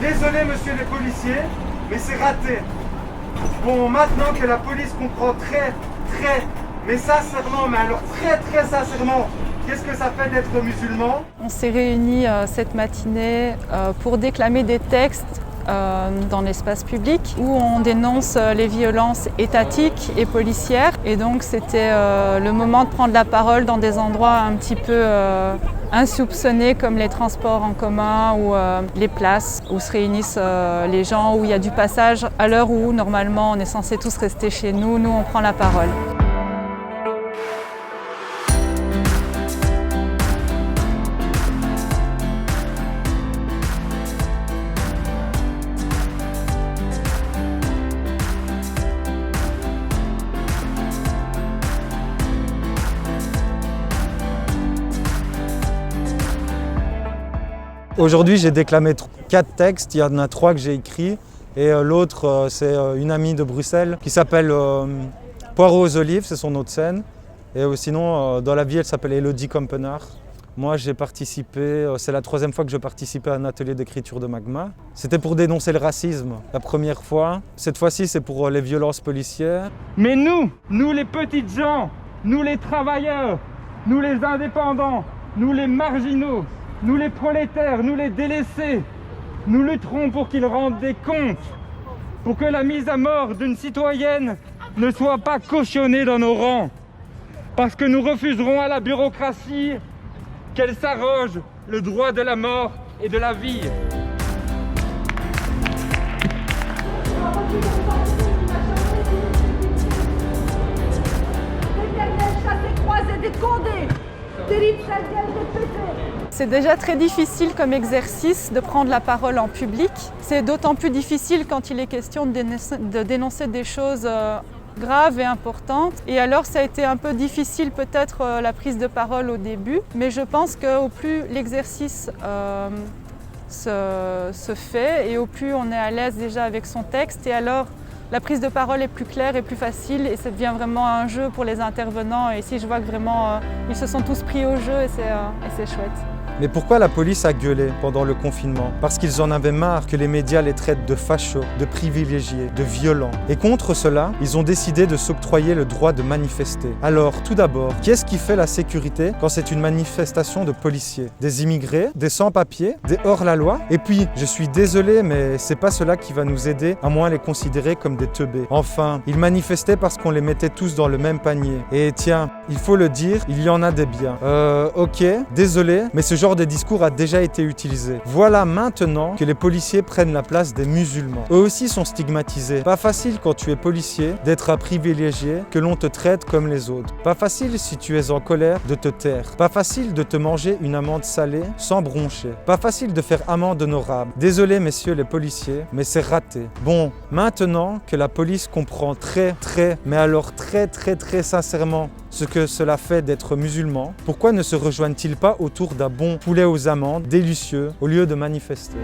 désolé monsieur les policiers, mais c'est raté. Bon, maintenant que la police comprend mais sincèrement, mais alors très sincèrement, qu'est-ce que ça fait d'être musulman? On s'est réunis cette matinée pour déclamer des textes dans l'espace public où on dénonce les violences étatiques et policières. Et donc c'était le moment de prendre la parole dans des endroits un petit peu insoupçonnés comme les transports en commun ou les places où se réunissent les gens, où il y a du passage à l'heure où normalement on est censé tous rester chez nous. Nous on prend la parole. Aujourd'hui, j'ai déclamé 4 textes, il y en a 3 que j'ai écrits et l'autre, c'est une amie de Bruxelles qui s'appelle Poireaux aux olives, c'est son nom de scène. Et sinon, dans la vie, elle s'appelle Elodie Kompener. Moi, j'ai participé, c'est la 3e fois que je participais à un atelier d'écriture de Magma. C'était pour dénoncer le racisme, la première fois. Cette fois-ci, c'est pour les violences policières. Mais nous les petites gens, nous les travailleurs, nous les indépendants, nous les marginaux, nous les prolétaires, nous les délaissés, nous lutterons pour qu'ils rendent des comptes, pour que la mise à mort d'une citoyenne ne soit pas cautionnée dans nos rangs, parce que nous refuserons à la bureaucratie qu'elle s'arroge le droit de la mort et de la vie. C'est déjà très difficile comme exercice de prendre la parole en public. C'est d'autant plus difficile quand il est question de dénoncer des choses graves et importantes. Et alors ça a été un peu difficile peut-être la prise de parole au début, mais je pense qu'au plus l'exercice se fait et au plus on est à l'aise déjà avec son texte, et alors la prise de parole est plus claire et plus facile et ça devient vraiment un jeu pour les intervenants. Et ici je vois que vraiment ils se sont tous pris au jeu et c'est chouette. Mais pourquoi la police a gueulé pendant le confinement? Parce qu'ils en avaient marre que les médias les traitent de fachos, de privilégiés, de violents. Et contre cela, ils ont décidé de s'octroyer le droit de manifester. Alors, tout d'abord, qu'est-ce qui fait la sécurité quand c'est une manifestation de policiers? Des immigrés, des sans-papiers, des hors-la-loi? Et puis, je suis désolé, mais c'est pas cela qui va nous aider, à moins les considérer comme des teubés. Enfin, ils manifestaient parce qu'on les mettait tous dans le même panier. Et tiens, il faut le dire, il y en a des biens. Ok, désolé, mais ce genre de discours a déjà été utilisé. Voilà maintenant que les policiers prennent la place des musulmans. Eux aussi sont stigmatisés. Pas facile quand tu es policier d'être un privilégié, que l'on te traite comme les autres. Pas facile si tu es en colère de te taire. Pas facile de te manger une amende salée sans broncher. Pas facile de faire amende honorable. Désolé messieurs les policiers, mais c'est raté. Bon, maintenant que la police comprend mais alors très sincèrement ce que cela fait d'être musulman, pourquoi ne se rejoignent-ils pas autour d'un bon poulet aux amandes délicieux au lieu de manifester?